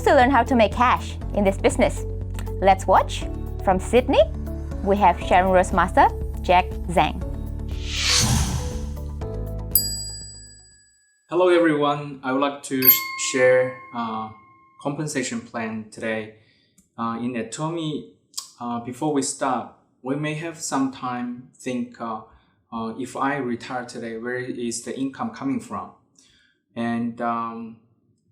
to learn how to make cash in this business. Let's watch. From Sydney, we have Sharon Rose Master, Zheng. Hello everyone, I would like to share compensation plan today. In Atomy, before we start, we may have some time think if I retire today, where is the income coming from? And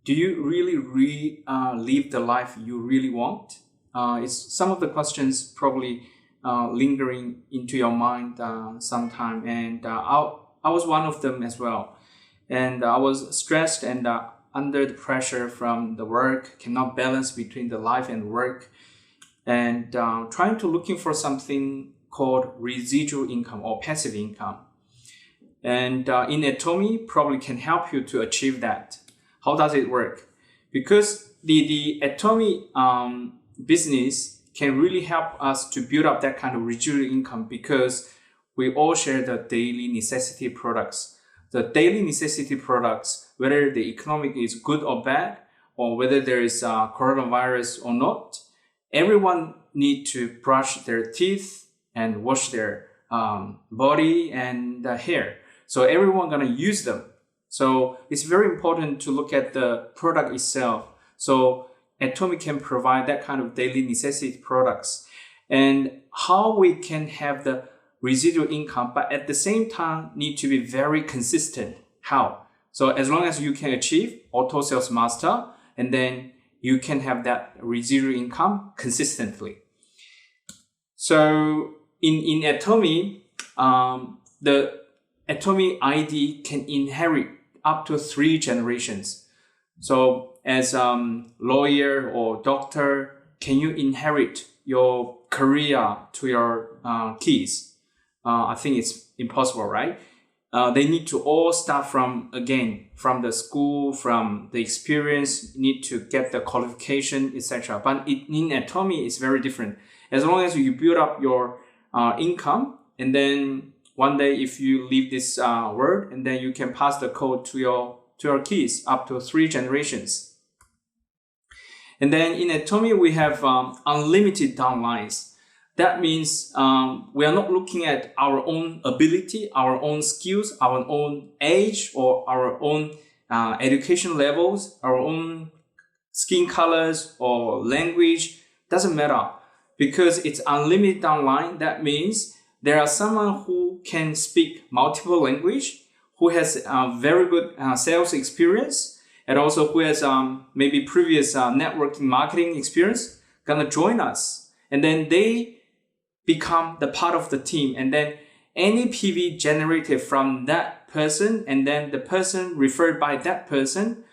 do you really live the life you really want? It's some of the questions probably lingering into your mind sometime, and I was one of them as well. And I was stressed and under the pressure from the work, cannot balance between the life and work, and trying to looking for something called residual income or passive income. And in Atomy probably can help you to achieve that. How does it work? Because the Atomy business can really help us to build up that kind of residual income, because we all share the daily necessity products. The daily necessity products, whether the economic is good or bad, or whether there is coronavirus or not, everyone need to brush their teeth and wash their body and hair. So everyone gonna use them. So it's very important to look at the product itself. So Atomy can provide that kind of daily necessity products, and how we can have the residual income, but at the same time need to be very consistent. How? So as long as you can achieve auto sales master, and then you can have that residual income consistently. So in Atomy, the Atomy ID can inherit up to 3 generations. So as lawyer or doctor, can you inherit your career to your kids? I think it's impossible, right? They need to all start from the school, from the experience, need to get the qualification, etc. But in Atomy, it's very different. As long as you build up your income, and then one day if you leave this world, and then you can pass the code to your kids up to 3 generations. And then in Atomy, we have unlimited downlines. That means we are not looking at our own ability, our own skills, our own age, or our own education levels, our own skin colors or language. Doesn't matter, because it's unlimited downline. That means there are someone who can speak multiple language, who has very good sales experience, and also who has maybe previous networking marketing experience, gonna join us. And then they become the part of the team, and then any PV generated from that person, and then the person referred by that person,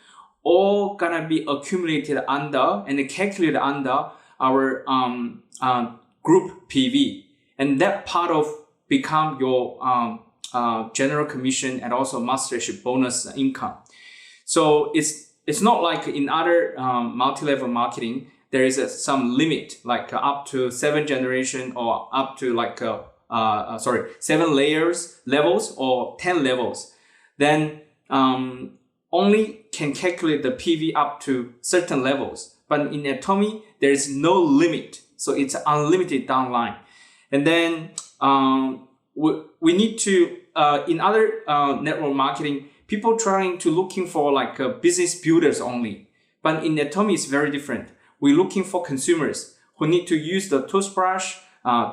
all gonna be accumulated under and calculated under our group PV, and that part of become your general commission and also mastership bonus income. So it's not like in other multi-level marketing. There is some limit, like up to 7 generation, or up to like 7 levels or 10 levels. Then only can calculate the PV up to certain levels. But in Atomy, there is no limit, so it's unlimited downline. And then we need to in other network marketing, people trying to looking for like business builders only. But in Atomy, it's very different. We're looking for consumers who need to use the toothbrush,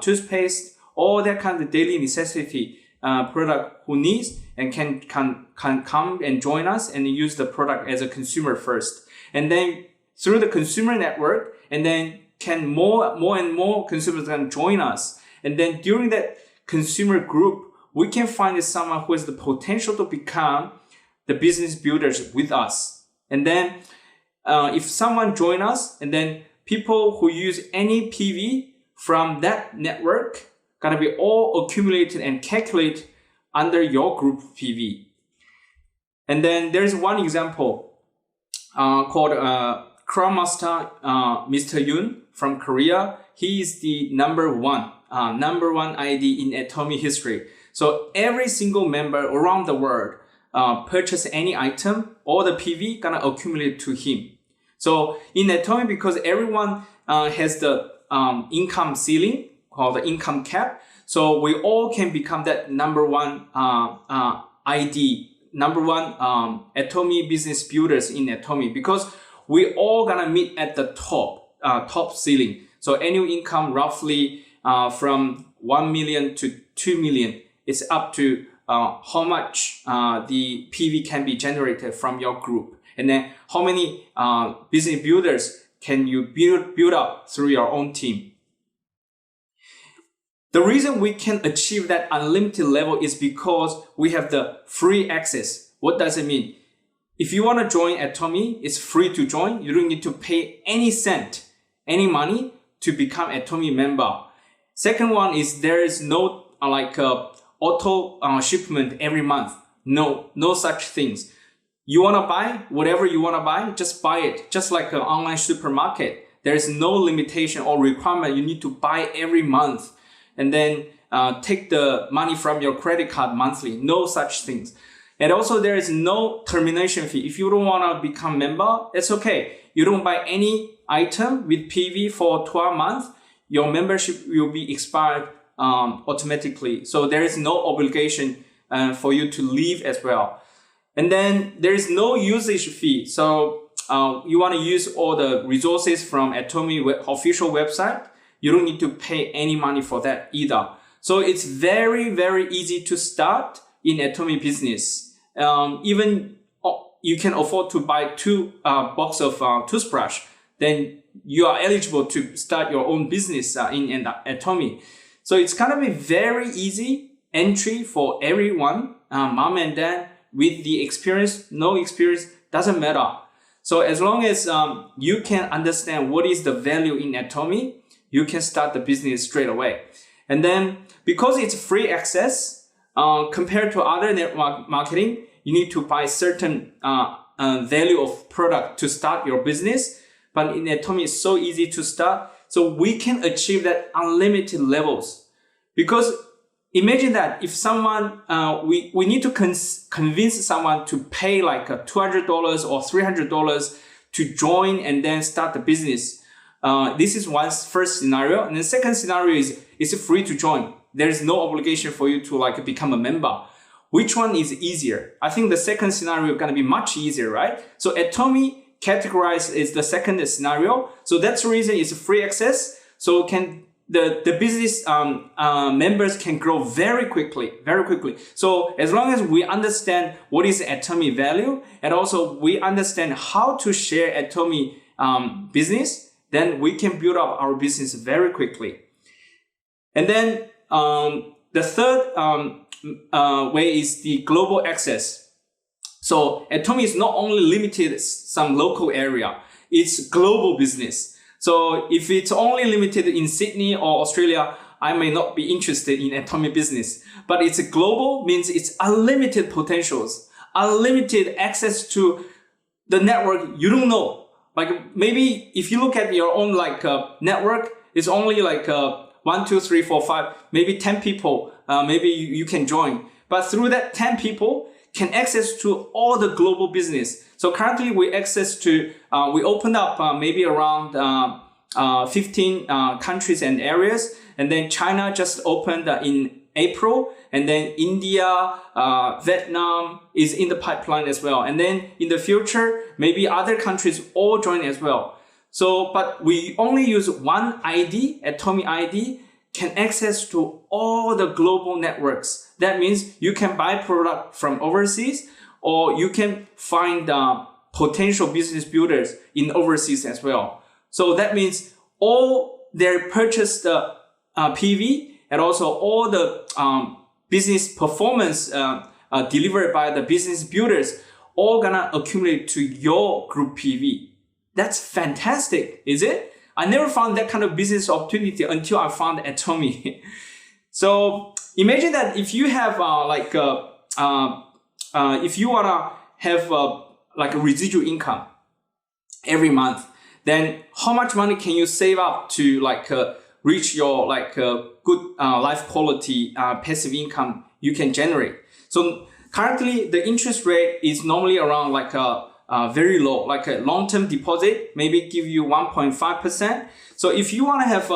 toothpaste, all that kind of daily necessity product who needs and can come and join us and use the product as a consumer first. And then through the consumer network, and then can more and more consumers can join us. And then during that consumer group, we can find someone who has the potential to become the business builders with us. And then if someone join us, and then people who use any PV from that network gonna be all accumulated and calculated under your group PV. And then there's one example called Crown Master Mr. Yun from Korea. He is the number one ID in Atomy history. So every single member around the world purchase any item, all the PV gonna accumulate to him. So in Atomy, because everyone has the income ceiling or the income cap, so we all can become that number one Atomy business builders in Atomy, because we all gonna meet at the top ceiling. So annual income roughly from 1 million to 2 million. It's up to how much the PV can be generated from your group. And then how many business builders can you build up through your own team. The reason we can achieve that unlimited level is because we have the free access. What does it mean? If you want to join Atomy, it's free to join. You don't need to pay any cent, any money to become Atomy member. Second one is there is no auto shipment every month. No such things. You want to buy whatever you want to buy, just buy it. Just like an online supermarket. There is no limitation or requirement you need to buy every month and then take the money from your credit card monthly. No such things. And also there is no termination fee. If you don't want to become member, it's okay. You don't buy any item with PV for 12 months, your membership will be expired automatically. So there is no obligation for you to leave as well. And then there is no usage fee. So you want to use all the resources from Atomy official website. You don't need to pay any money for that either. So it's very, very easy to start in Atomy business. Even you can afford to buy 2 boxes of toothbrush, then you are eligible to start your own business in Atomy. So it's gonna be very easy entry for everyone, mom and dad, with the experience, no experience, doesn't matter. So as long as you can understand what is the value in Atomy, you can start the business straight away. And then because it's free access, compared to other network marketing, you need to buy certain value of product to start your business. But in Atomy, it's so easy to start. So we can achieve that unlimited levels. Because imagine that if someone, we need to convince someone to pay like $200 or $300 to join and then start the business. This is first scenario. And the second scenario is it's free to join. There is no obligation for you to become a member. Which one is easier? I think the second scenario is going to be much easier, right? So Atomy categorized is the second scenario. So that's the reason it's free access. So the business members can grow very quickly. So as long as we understand what is Atomy value, and also we understand how to share Atomy business, then we can build up our business very quickly. And then the third way is the global access. So Atomy is not only limited some local area, it's global business. So if it's only limited in Sydney or Australia, I may not be interested in Atomy business. But it's global means it's unlimited potentials, unlimited access to the network you don't know. Like maybe if you look at your own network, it's only 1, 2, 3, 4, 5, maybe 10 people, maybe you can join. But through that 10 people can access to all the global business. So currently we access to, we opened up maybe around 15 countries and areas. And then China just opened in April. And then India, Vietnam is in the pipeline as well. And then in the future, maybe other countries all join as well. So, but we only use one ID, Atomy ID, can access to all the global networks. That means you can buy product from overseas, or you can find potential business builders in overseas as well. So that means all their purchased PV and also all the business performance delivered by the business builders all gonna accumulate to your group PV. That's fantastic, is it? I never found that kind of business opportunity until I found Atomy. So imagine that if you have if you wanna have a residual income every month, then how much money can you save up to reach your good life quality passive income you can generate? So currently the interest rate is normally around very low, like a long-term deposit, maybe give you 1.5%. So if you want to have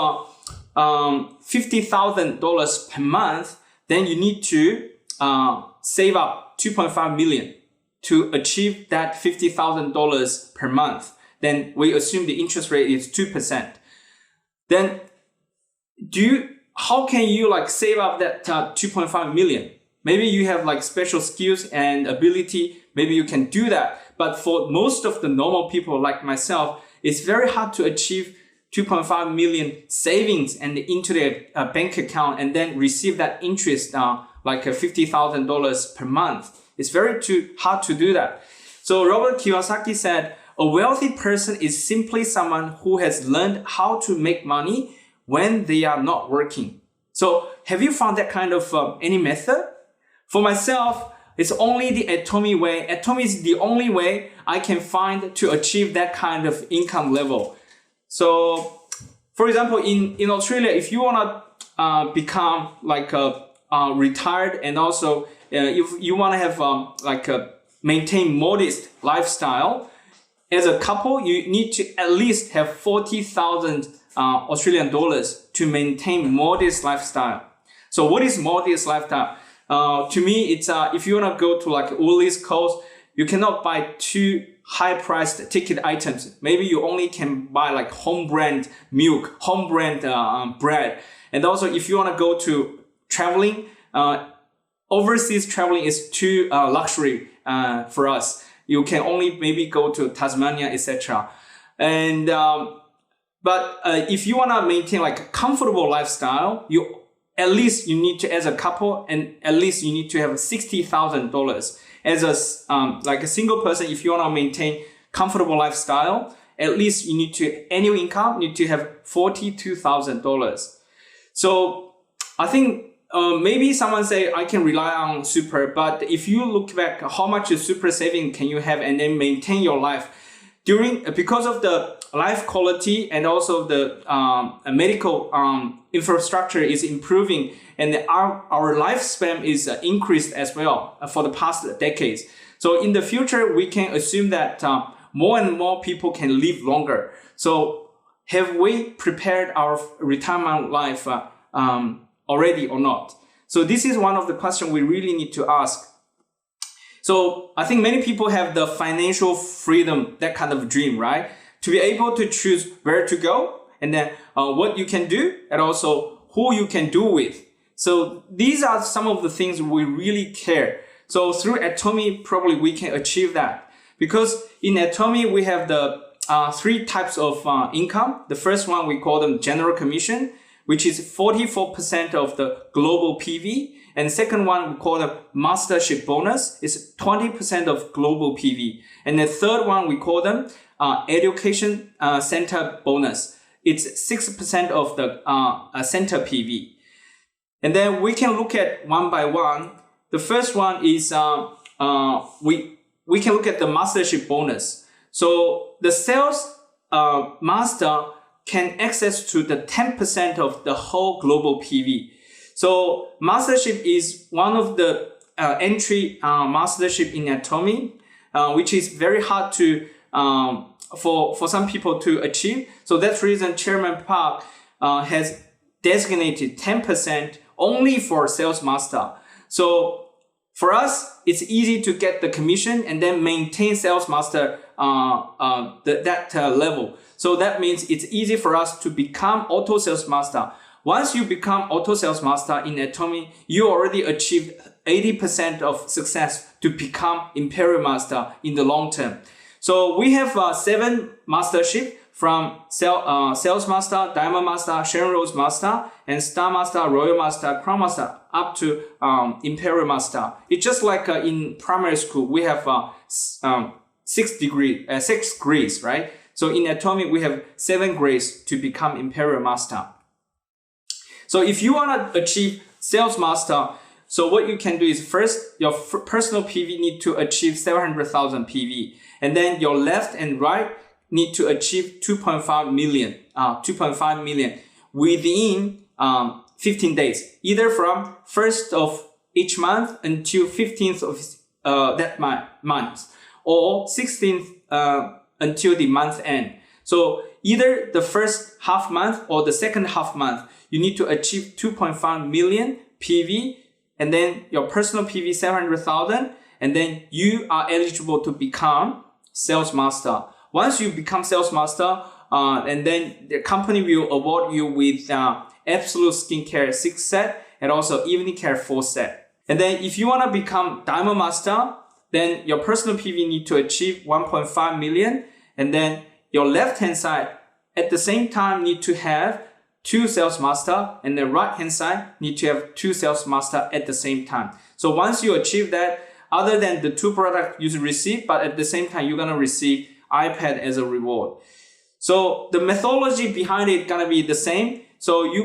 $50,000 per month, then you need to save up 2.5 million to achieve that $50,000 per month. Then we assume the interest rate is 2%. Then how can you like save up that 2.5 million? Maybe you have like special skills and ability. Maybe you can do that. But for most of the normal people like myself, it's very hard to achieve 2.5 million savings and into their bank account and then receive that interest like $50,000 per month. It's very hard to do that. So Robert Kiyosaki said, a wealthy person is simply someone who has learned how to make money when they are not working. So have you found that kind of any method? For myself, it's only the Atomy way. Atomy is the only way I can find to achieve that kind of income level. So, for example, in Australia, if you want to become like retired, and also if you want to have maintain modest lifestyle, as a couple, you need to at least have 40,000 Australian dollars to maintain modest lifestyle. So what is modest lifestyle? To me, it's if you want to go to like Woolies Coast, you cannot buy too high-priced ticket items. Maybe you only can buy like home brand milk, home brand bread. And also, if you want to go to traveling, overseas traveling is too luxury for us. You can only maybe go to Tasmania, etc. And but if you want to maintain like a comfortable lifestyle, at least you need to, as a couple, and at least you need to have $60,000. As a like a single person, if you want to maintain comfortable lifestyle, at least you need to annual income need to have $42,000. So I think maybe someone say I can rely on super, but if you look back, how much super saving can you have and then maintain your life because of the life quality and also the medical infrastructure is improving, and our lifespan is increased as well for the past decades. So in the future, we can assume that more and more people can live longer. So have we prepared our retirement life already or not? So this is one of the questions we really need to ask. So I think many people have the financial freedom, that kind of dream, right? To be able to choose where to go, and then what you can do, and also who you can do with. So these are some of the things we really care. So through Atomy, probably we can achieve that. Because in Atomy, we have the 3 types of income. The first one, we call them general commission, which is 44% of the global PV. And second one, we call the mastership bonus, is 20% of global PV. And the third one, we call them education center bonus. It's 6% of the center PV. And then we can look at one by one. The first one is we can look at the mastership bonus. So the sales master can access to the 10% of the whole global PV. So mastership is one of the entry mastership in Atomy, which is very hard to for some people to achieve. So that's the reason Chairman Park has designated 10% only for sales master. So for us, it's easy to get the commission and then maintain sales master that level. So that means it's easy for us to become auto sales master. Once you become auto sales master in Atomy, you already achieved 80% of success to become Imperial master in the long term. So we have 7 mastership from sales master, diamond master, Sharon Rose master, and star master, royal master, crown master, up to Imperial master. It's just like in primary school, we have 6 grades, right? So in Atomy, we have 7 grades to become Imperial master. So if you want to achieve sales master, so what you can do is first, your personal PV need to achieve 700,000 PV. And then your left and right need to achieve 2.5 million within 15 days, either from 1st of each month until 15th of that month. or 16th until the month end. So either the first half month or the second half month, you need to achieve 2.5 million PV, and then your personal PV 700,000, and then you are eligible to become sales master. Once you become sales master, and then the company will award you with Absolute Skincare 6 set and also Evening Care 4 set. And then if you want to become Diamond Master, then your personal PV need to achieve 1.5 million, and then your left hand side at the same time need to have 2 sales master, and the right hand side need to have 2 sales master at the same time. So once you achieve that, other than the 2 products you receive, but at the same time you're gonna receive iPad as a reward. So the methodology behind it gonna be the same. So you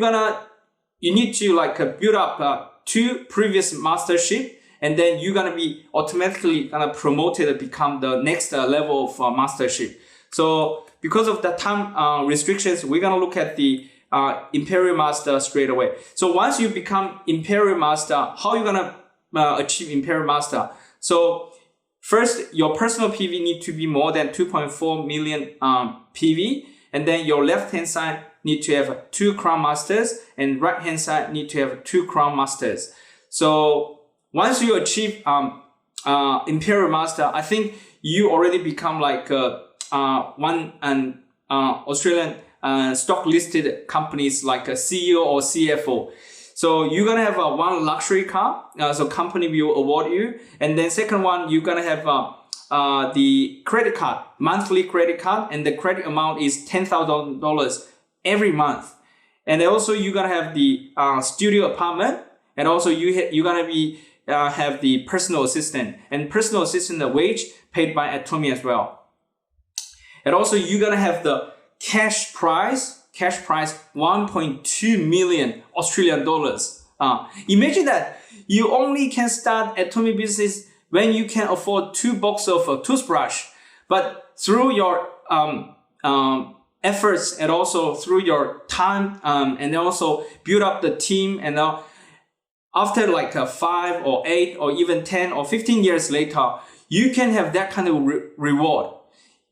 need to build up 2 previous mastership, and then you're gonna be automatically promoted to become the next level of mastership. So because of the time restrictions, we're gonna look at the Imperial Master straight away. So once you become Imperial Master, how you gonna achieve Imperial Master? So first, your personal PV need to be more than 2.4 million PV, and then your left hand side need to have 2 Crown Masters, and right hand side need to have 2 Crown Masters. So once you achieve Imperial Master, I think you already become like one Australian stock listed companies like a CEO or CFO. So you're gonna have one luxury car, so company will award you, and then second one you're gonna have the credit card, monthly credit card, and the credit amount is $10,000 every month. And also you're gonna have the studio apartment, and also you're gonna be have the personal assistant, and personal assistant wage paid by Atomy as well. And also you're gonna have the cash prize 1.2 million Australian dollars. Imagine that you only can start Atomy business when you can afford 2 boxes of toothbrush, but through your efforts and also through your time, and also build up the team, and after like 5 or 8 or even 10 or 15 years later, you can have that kind of reward.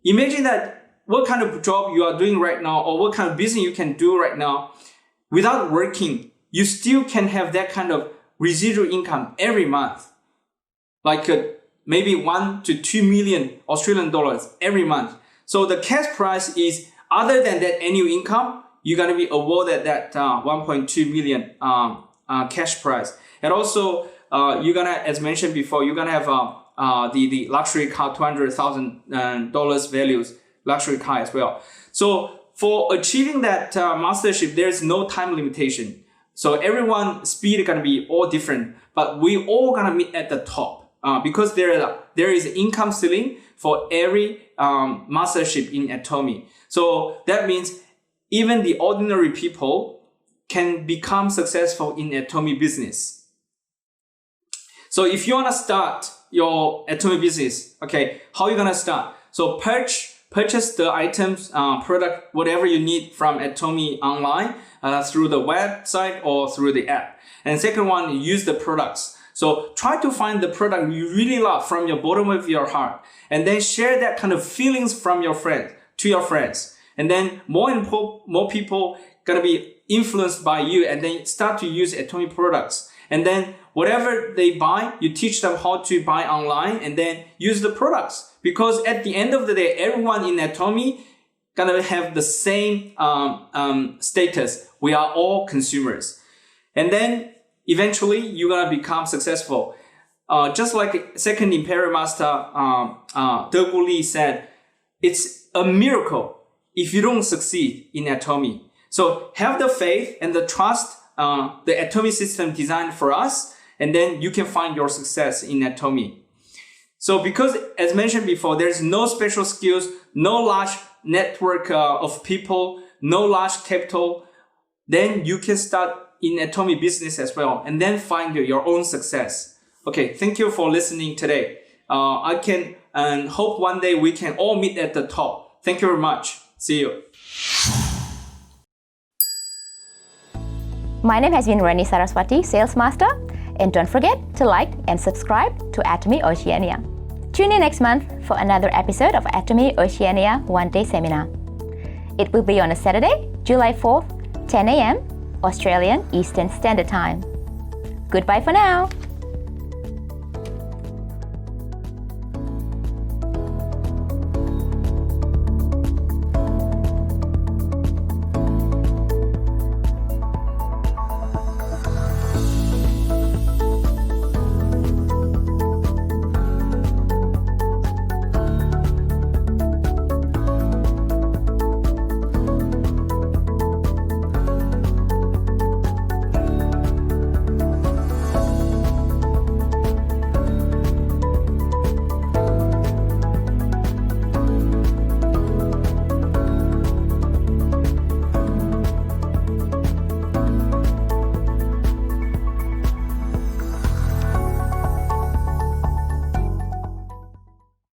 Imagine that what kind of job you are doing right now, or what kind of business you can do right now without working, you still can have that kind of residual income every month, like maybe 1 to 2 million Australian dollars every month. So the cash prize is, other than that annual income, you're gonna be awarded that 1.2 million cash prize. And also you're gonna, as mentioned before, you're gonna have the luxury car, $200,000 values luxury car as well. So for achieving that mastership, there's no time limitation. So everyone's speed is gonna be all different, but we all gonna meet at the top because there is income ceiling for every mastership in Atomy. So that means even the ordinary people can become successful in Atomy business. So if you wanna start your Atomy business, okay, how are you gonna start? So purchase the items, product, whatever you need from Atomy online through the website or through the app. And second one, use the products. So try to find the product you really love from your bottom of your heart, and then share that kind of feelings from your friends to your friends. And then more people gonna be influenced by you, and then start to use Atomy products. And then whatever they buy, you teach them how to buy online and then use the products. Because at the end of the day, everyone in Atomy gonna have the same status. We are all consumers. And then eventually you're gonna become successful. Just like second Imperial Master, Gu Li said, it's a miracle if you don't succeed in Atomy. So have the faith and the trust, the Atomy system designed for us, and then you can find your success in Atomy. So because, as mentioned before, there's no special skills, no large network of people, no large capital, then you can start in Atomy business as well, and then find your own success. Okay, thank you for listening today. I can and hope one day we can all meet at the top. Thank you very much. See you. My name has been Reni Saraswati, Sales Master, and don't forget to like and subscribe to Atomy Oceania. Tune in next month for another episode of Atomy Oceania one-day seminar. It will be on a Saturday, July 4th, 10 a.m. Australian Eastern Standard Time. Goodbye for now.